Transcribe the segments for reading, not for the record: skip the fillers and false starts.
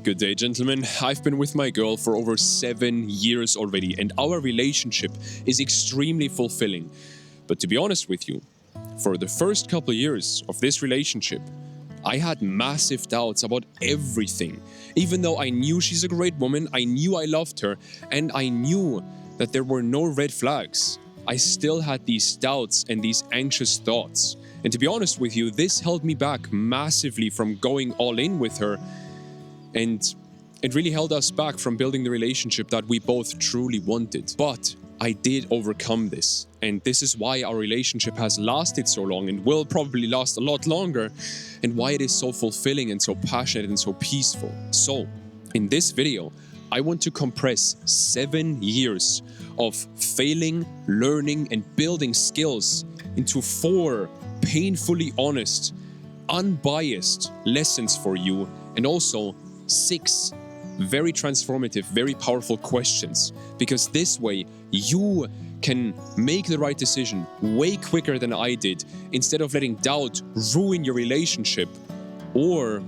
Good day, gentlemen. I've been with my girl for over 7 years already, and our relationship is extremely fulfilling. But to be honest with you, for the first couple of years of this relationship, I had massive doubts about everything. Even though I knew she's a great woman, I knew I loved her, and I knew that there were no red flags, I still had these doubts and these anxious thoughts. And to be honest with you, this held me back massively from going all in with her. And it really held us back from building the relationship that we both truly wanted. But I did overcome this. And this is why our relationship has lasted so long and will probably last a lot longer, and why it is so fulfilling and so passionate and so peaceful. So, in this video, I want to compress 7 years of failing, learning, and building skills into 4 painfully honest, unbiased lessons for you, and also 6 very transformative, very powerful questions, because this way you can make the right decision way quicker than I did, instead of letting doubt ruin your relationship or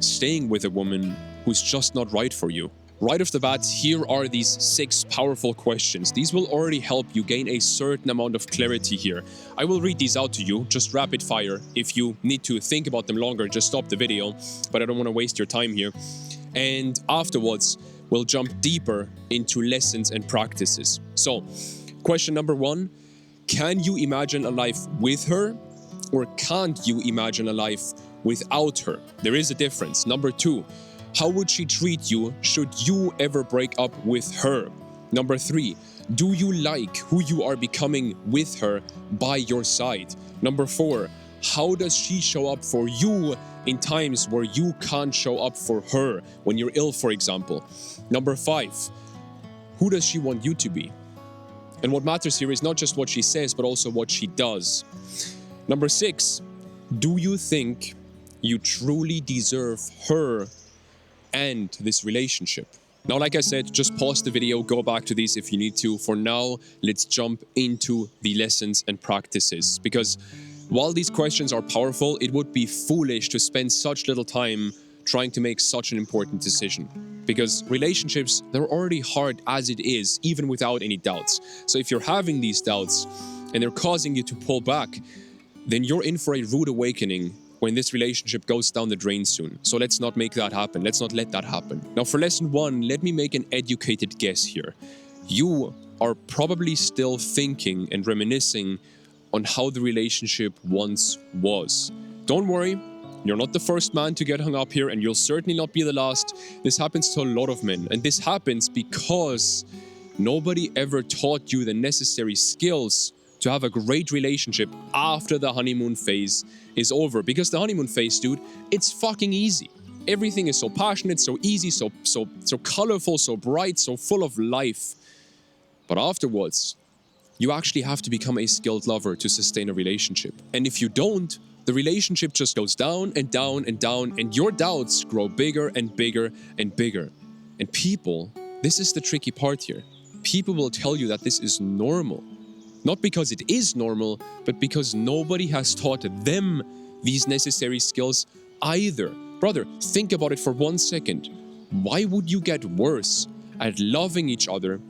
staying with a woman who's just not right for you. Right off the bat, here are these 6 powerful questions. These will already help you gain a certain amount of clarity here. I will read these out to you, just rapid fire. If you need to think about them longer, just stop the video, but I don't want to waste your time here. And afterwards, we'll jump deeper into lessons and practices. So, question number 1, can you imagine a life with her, or can't you imagine a life without her? There is a difference. Number 2, how would she treat you should you ever break up with her? Number 3, do you like who you are becoming with her by your side? Number 4, how does she show up for you in times where you can't show up for her, when you're ill, for example? Number 5, who does she want you to be? And what matters here is not just what she says, but also what she does. Number 6, do you think you truly deserve her and this relationship? Now, like I said, just pause the video, go back to these if you need to. For now, let's jump into the lessons and practices, because while these questions are powerful, it would be foolish to spend such little time trying to make such an important decision. Because relationships, they're already hard as it is, even without any doubts. So if you're having these doubts and they're causing you to pull back, then you're in for a rude awakening when this relationship goes down the drain soon. So let's not make that happen. Let's not let that happen. Now, for lesson 1, let me make an educated guess here. You are probably still thinking and reminiscing on how the relationship once was. Don't worry, you're not the first man to get hung up here, and you'll certainly not be the last. This happens to a lot of men, and this happens because nobody ever taught you the necessary skills to have a great relationship after the honeymoon phase is over. Because the honeymoon phase, dude, it's fucking easy. Everything is so passionate, so easy, so colorful, so bright, so full of life. But afterwards, you actually have to become a skilled lover to sustain a relationship. And if you don't, the relationship just goes down and down and down, and your doubts grow bigger and bigger and bigger. And people, this is the tricky part here. People will tell you that this is normal. Not because it is normal, but because nobody has taught them these necessary skills either. Brother, think about it for 1 second. Why would you get worse at loving each other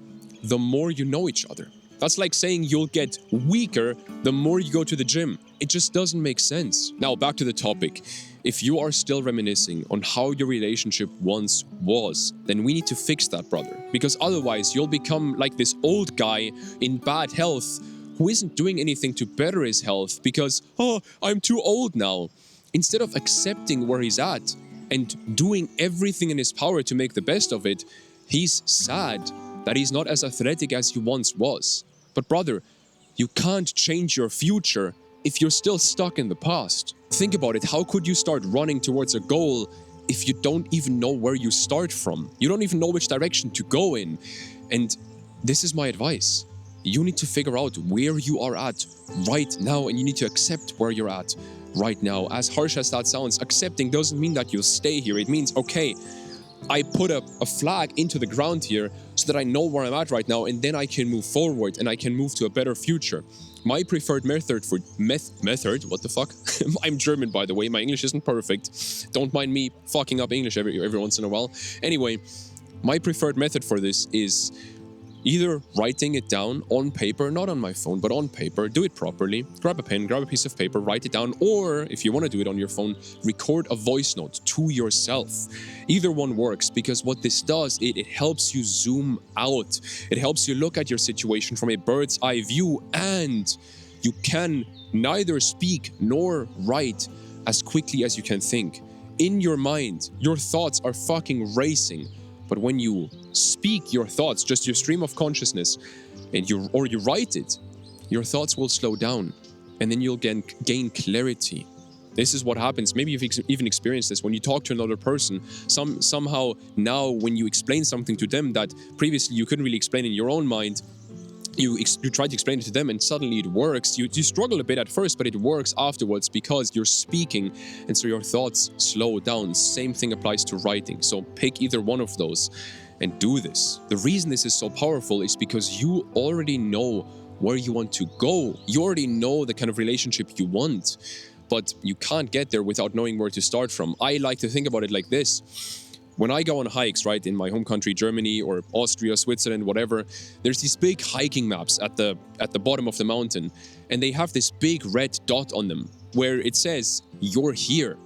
the more you know each other? That's like saying you'll get weaker the more you go to the gym. It just doesn't make sense. Now, back to the topic. If you are still reminiscing on how your relationship once was, then we need to fix that, brother. Because otherwise, you'll become like this old guy in bad health who isn't doing anything to better his health because, oh, I'm too old now. Instead of accepting where he's at and doing everything in his power to make the best of it, he's sad that he's not as athletic as he once was. But brother, you can't change your future if you're still stuck in the past. Think about it, how could you start running towards a goal if you don't even know where you start from? You don't even know which direction to go in. And this is my advice. You need to figure out where you are at right now, and you need to accept where you're at right now. As harsh as that sounds, accepting doesn't mean that you'll stay here. It means, okay, I put a flag into the ground here so that I know where I'm at right now, and then I can move forward and I can move to a better future. My preferred method for method, what the fuck? I'm German, by the way. My English isn't perfect. Don't mind me fucking up English every once in a while. Anyway, my preferred method for this is either writing it down on paper, not on my phone, but on paper, do it properly, grab a pen, grab a piece of paper, write it down, or if you want to do it on your phone, record a voice note to yourself. Either one works, because what this does, it helps you zoom out. It helps you look at your situation from a bird's eye view, and you can neither speak nor write as quickly as you can think. In your mind, your thoughts are fucking racing. But when you speak your thoughts, just your stream of consciousness, and you write it, your thoughts will slow down, and then you'll gain clarity. This is what happens. Maybe you've even experienced this when you talk to another person. Somehow now, when you explain something to them that previously you couldn't really explain in your own mind, you try to explain it to them and suddenly it works. You struggle a bit at first, but it works afterwards because you're speaking, and so your thoughts slow down. Same thing applies to writing. So pick either one of those and do this. The reason this is so powerful is because you already know where you want to go. You already know the kind of relationship you want, but you can't get there without knowing where to start from. I like to think about it like this. When I go on hikes, right, in my home country, Germany or Austria, Switzerland, whatever, there's these big hiking maps at the bottom of the mountain, and they have this big red dot on them where it says, "You're here."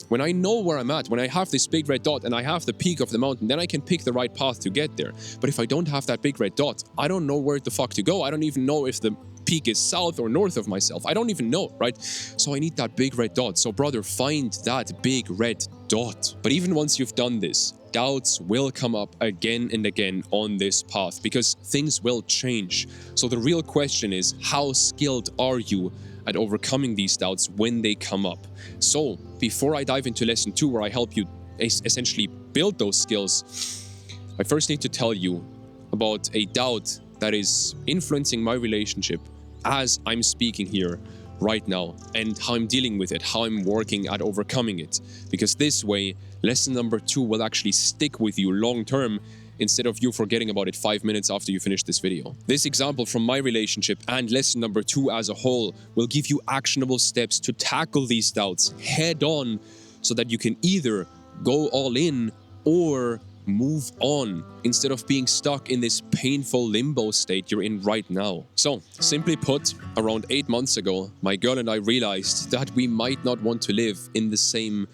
When I know where I'm at, when I have this big red dot and I have the peak of the mountain, then I can pick the right path to get there. But if I don't have that big red dot, I don't know where the fuck to go. I don't even know if the peak is south or north of myself. I don't even know, right? So I need that big red dot. So brother, find that big red dot. But even once you've done this, doubts will come up again and again on this path because things will change. So the real question is, how skilled are you at overcoming these doubts when they come up? So before I dive into lesson 2, where I help you essentially build those skills, I first need to tell you about a doubt that is influencing my relationship as I'm speaking here right now, and how I'm dealing with it, how I'm working at overcoming it. Because this way, lesson number 2 will actually stick with you long term instead of you forgetting about it 5 minutes after you finish this video. This example from my relationship and lesson number 2 as a whole will give you actionable steps to tackle these doubts head on so that you can either go all in or move on instead of being stuck in this painful limbo state you're in right now. So, simply put, around 8 months ago, my girl and I realized that we might not want to live in the same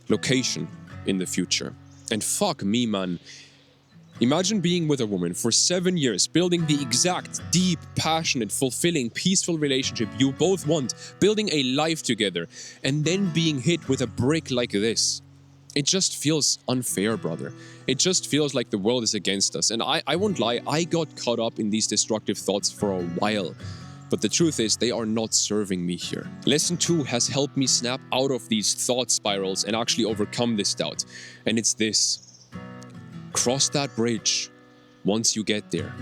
location in the future. And fuck me, man. Imagine being with a woman for 7 years, building the exact, deep, passionate, fulfilling, peaceful relationship you both want, building a life together, and then being hit with a brick like this. It just feels unfair, brother. It just feels like the world is against us. And I won't lie, I got caught up in these destructive thoughts for a while. But the truth is, they are not serving me here. Lesson 2 has helped me snap out of these thought spirals and actually overcome this doubt. And it's this: cross that bridge once you get there.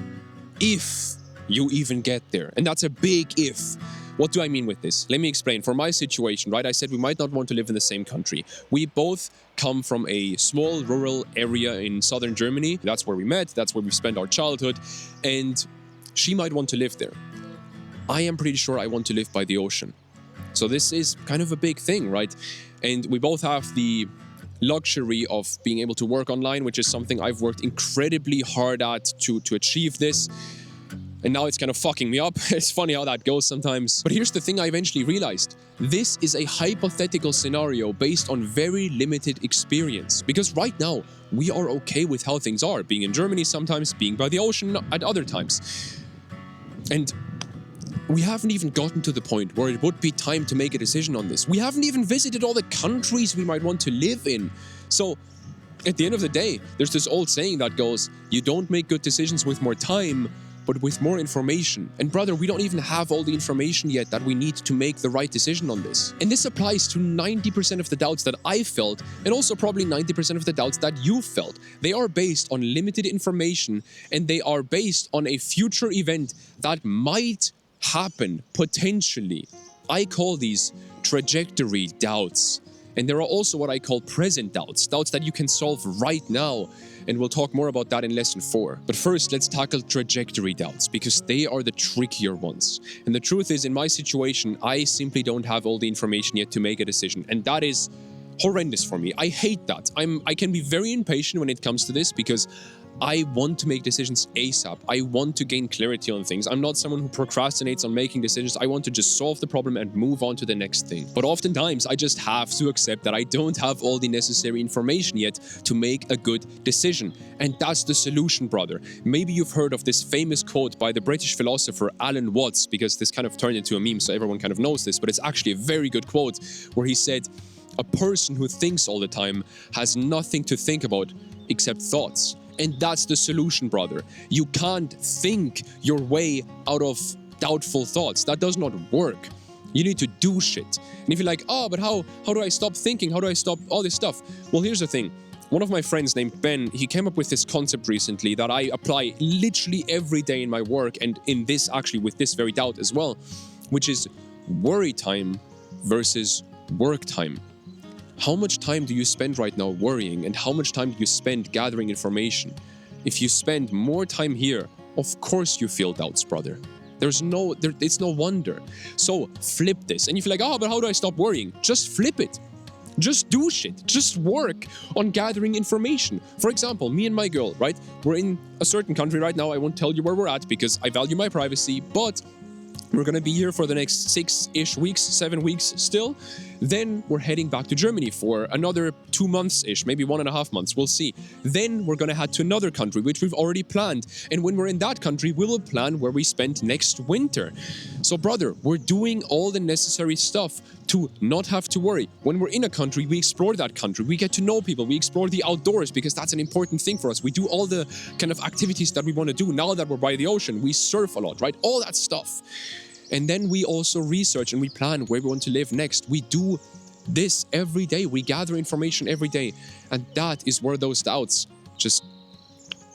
If you even get there. And that's a big if. What do I mean with this? Let me explain. For my situation, right, I said we might not want to live in the same country. We both come from a small rural area in southern Germany. That's where we met. That's where we spent our childhood. And she might want to live there. I am pretty sure I want to live by the ocean. So this is kind of a big thing, right? And we both have the luxury of being able to work online, which is something I've worked incredibly hard at to achieve this. And now it's kind of fucking me up. It's funny how that goes sometimes. But here's the thing I eventually realized. This is a hypothetical scenario based on very limited experience. Because right now, we are okay with how things are. Being in Germany sometimes, being by the ocean at other times. And we haven't even gotten to the point where it would be time to make a decision on this. We haven't even visited all the countries we might want to live in. So, at the end of the day, there's this old saying that goes, you don't make good decisions with more time, but with more information. And brother, we don't even have all the information yet that we need to make the right decision on this. And this applies to 90% of the doubts that I felt, and also probably 90% of the doubts that you felt. They are based on limited information, and they are based on a future event that might happen, potentially. I call these trajectory doubts. And there are also what I call present doubts, doubts that you can solve right now. And we'll talk more about that in lesson 4. But first, let's tackle trajectory doubts, because they are the trickier ones. And the truth is, in my situation, I simply don't have all the information yet to make a decision. And that is horrendous for me. I hate that. I can be very impatient when it comes to this, because I want to make decisions ASAP. I want to gain clarity on things. I'm not someone who procrastinates on making decisions. I want to just solve the problem and move on to the next thing. But oftentimes, I just have to accept that I don't have all the necessary information yet to make a good decision. And that's the solution, brother. Maybe you've heard of this famous quote by the British philosopher Alan Watts, because this kind of turned into a meme, so everyone kind of knows this, but it's actually a very good quote, where he said, "A person who thinks all the time has nothing to think about except thoughts." And that's the solution, brother. You can't think your way out of doubtful thoughts. That does not work. You need to do shit. And if you're like, oh, but how do I stop thinking? How do I stop all this stuff? Well, here's the thing. One of my friends named Ben, he came up with this concept recently that I apply literally every day in my work, and in this, actually, with this very doubt as well, which is worry time versus work time. How much time do you spend right now worrying, and how much time do you spend gathering information? If you spend more time here, of course you feel doubts, brother. It's no wonder. So flip this. And if you're like, oh, but how do I stop worrying? Just flip it. Just do shit. Just work on gathering information. For example, me and my girl, right? We're in a certain country right now. I won't tell you where we're at because I value my privacy, but we're going to be here for the next 6-ish weeks, 7 weeks still. Then we're heading back to Germany for another 2 months-ish, maybe 1.5 months. We'll see. Then we're going to head to another country, which we've already planned. And when we're in that country, we will plan where we spend next winter. So, brother, we're doing all the necessary stuff to not have to worry. When we're in a country, we explore that country. We get to know people. We explore the outdoors because that's an important thing for us. We do all the kind of activities that we want to do now that we're by the ocean. We surf a lot, right? All that stuff. And then we also research and we plan where we want to live next. We do this every day. We gather information every day. And that is where those doubts just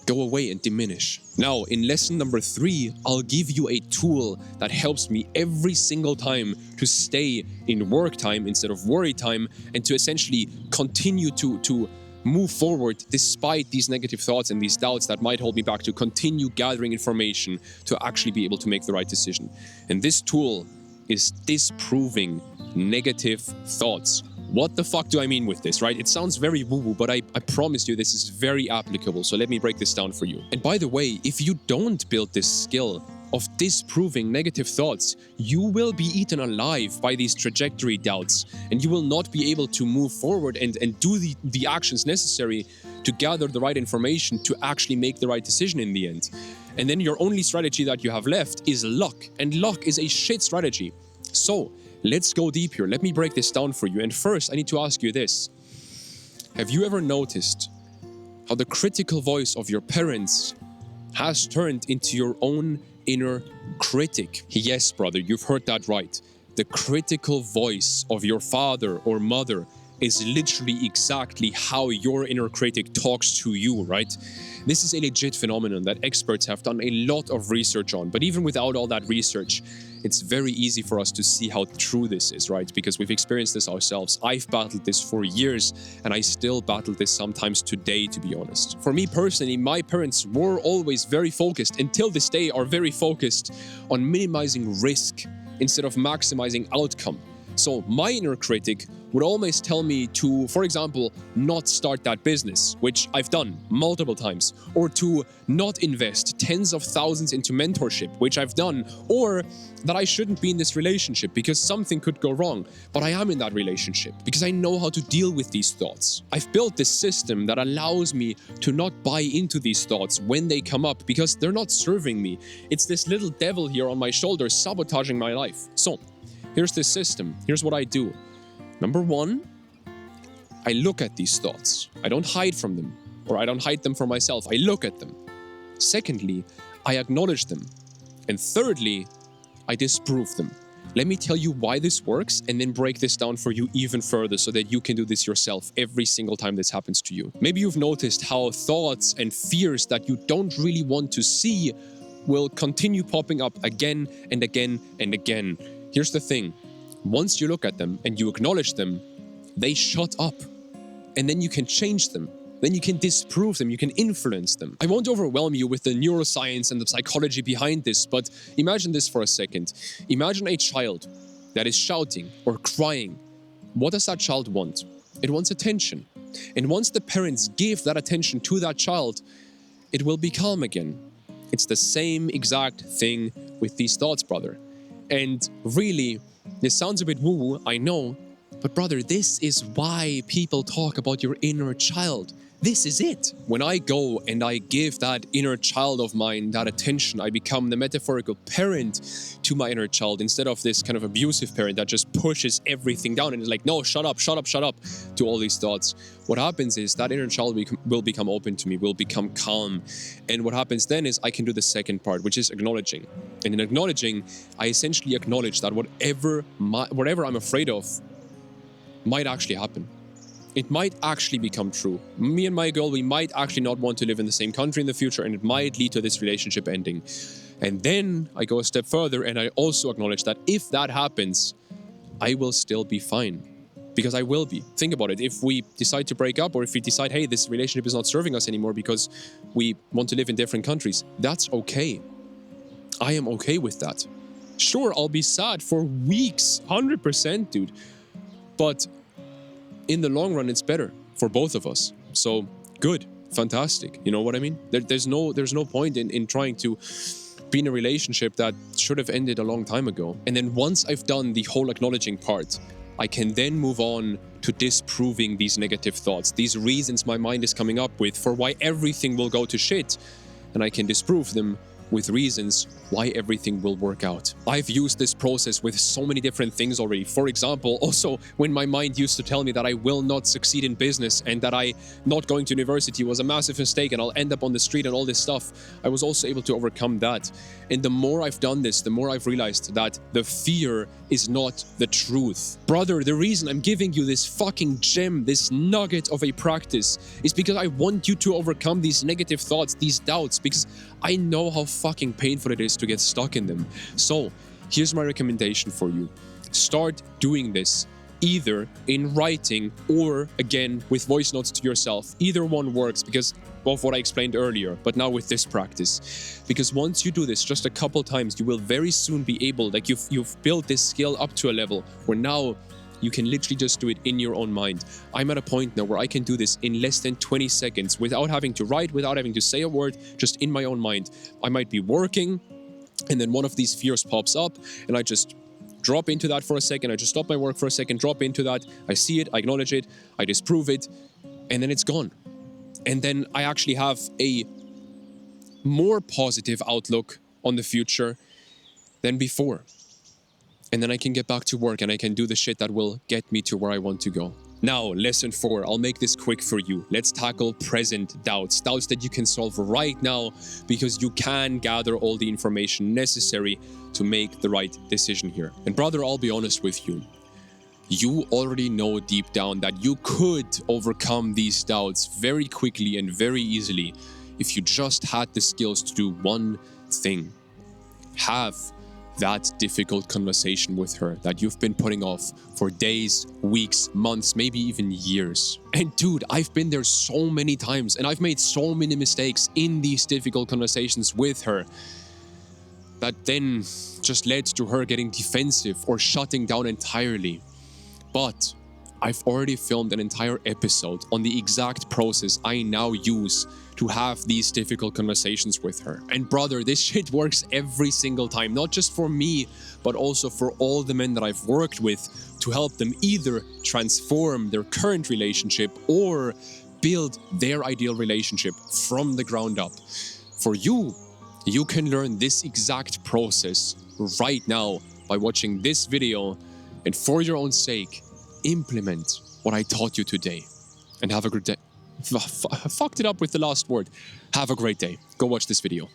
go away and diminish. Now, in lesson number 3, I'll give you a tool that helps me every single time to stay in work time instead of worry time, and to essentially continue to move forward despite these negative thoughts and these doubts that might hold me back, to continue gathering information to actually be able to make the right decision. And this tool is disproving negative thoughts. What the fuck do I mean with this, right? It sounds very woo-woo, but I promise you this is very applicable. So let me break this down for you. And by the way, if you don't build this skill of disproving negative thoughts, you will be eaten alive by these trajectory doubts, and you will not be able to move forward and do the actions necessary to gather the right information to actually make the right decision in the end. And then your only strategy that you have left is luck, and luck is a shit strategy. So let's go deep here. Let me break this down for you. And first, I need to ask you this. Have you ever noticed how the critical voice of your parents has turned into your own inner critic? Yes, brother, you've heard that right. The critical voice of your father or mother is literally exactly how your inner critic talks to you, right? This is a legit phenomenon that experts have done a lot of research on, but even without all that research, it's very easy for us to see how true this is, right? Because we've experienced this ourselves. I've battled this for years, and I still battle this sometimes today, to be honest. For me personally, my parents were always very focused, until this day are very focused on minimizing risk instead of maximizing outcome. So my inner critic would always tell me to, for example, not start that business, which I've done multiple times, or to not invest tens of thousands into mentorship, which I've done, or that I shouldn't be in this relationship because something could go wrong, but I am in that relationship because I know how to deal with these thoughts. I've built this system that allows me to not buy into these thoughts when they come up because they're not serving me. It's this little devil here on my shoulder sabotaging my life. So here's this system. Here's what I do. Number 1, I look at these thoughts. I don't hide from them, or I don't hide them from myself. I look at them. Secondly, I acknowledge them. And thirdly, I disprove them. Let me tell you why this works and then break this down for you even further so that you can do this yourself every single time this happens to you. Maybe you've noticed how thoughts and fears that you don't really want to see will continue popping up again and again and again. Here's the thing. Once you look at them and you acknowledge them, they shut up. And then you can change them. Then you can disprove them, you can influence them. I won't overwhelm you with the neuroscience and the psychology behind this, but imagine this for a second. Imagine a child that is shouting or crying. What does that child want? It wants attention. And once the parents give that attention to that child, it will be calm again. It's the same exact thing with these thoughts, brother. And really, this sounds a bit woo-woo, I know, but brother, this is why people talk about your inner child. This is it. When I go and I give that inner child of mine that attention, I become the metaphorical parent to my inner child instead of this kind of abusive parent that just pushes everything down and is like, no, shut up, to all these thoughts. What happens is that inner child will become open to me, will become calm. And what happens then is I can do the second part, which is acknowledging. And in acknowledging, I essentially acknowledge that whatever I'm afraid of might actually happen. It might actually become true. Me and my girl, we might actually not want to live in the same country in the future, and it might lead to this relationship ending. And then I go a step further and I also acknowledge that if that happens, I will still be fine. Because I will be. Think about it. If we decide to break up, or if we decide, hey, this relationship is not serving us anymore because we want to live in different countries, that's okay. I am okay with that. Sure, I'll be sad for weeks, 100%, dude. But in the long run, it's better for both of us. So good, fantastic. You know what I mean? There's no point in trying to be in a relationship that should have ended a long time ago. And then once I've done the whole acknowledging part, I can then move on to disproving these negative thoughts, these reasons my mind is coming up with for why everything will go to shit. And I can disprove them with reasons why everything will work out. I've used this process with so many different things already. For example, also when my mind used to tell me that I will not succeed in business and that I not going to university was a massive mistake and I'll end up on the street and all this stuff, I was also able to overcome that. And the more I've done this, the more I've realized that the fear is not the truth. Brother, the reason I'm giving you this fucking gem, this nugget of a practice, is because I want you to overcome these negative thoughts, these doubts, because I know how fucking painful it is to get stuck in them. So, here's my recommendation for you. Start doing this, either in writing or, again, with voice notes to yourself. Either one works because of what I explained earlier, but now with this practice. Because once you do this just a couple times, you will very soon be able, like you've built this skill up to a level where now you can literally just do it in your own mind. I'm at a point now where I can do this in less than 20 seconds without having to write, without having to say a word, just in my own mind. I might be working and then one of these fears pops up and I just drop into that for a second. I just stop my work for a second, drop into that. I see it, I acknowledge it, I disprove it, and then it's gone. And then I actually have a more positive outlook on the future than before. And then I can get back to work and I can do the shit that will get me to where I want to go. Now, lesson 4, I'll make this quick for you. Let's tackle present doubts. Doubts that you can solve right now because you can gather all the information necessary to make the right decision here. And brother, I'll be honest with you. You already know deep down that you could overcome these doubts very quickly and very easily if you just had the skills to do one thing. Have that difficult conversation with her that you've been putting off for days, weeks, months, maybe even years. And dude, I've been there so many times and I've made so many mistakes in these difficult conversations with her that then just led to her getting defensive or shutting down entirely. But I've already filmed an entire episode on the exact process I now use to have these difficult conversations with her. And brother, this shit works every single time, not just for me, but also for all the men that I've worked with to help them either transform their current relationship or build their ideal relationship from the ground up. For you, you can learn this exact process right now by watching this video, and for your own sake, implement what I taught you today. And have a good day. I fucked it up with the last word. Have a great day. Go watch this video.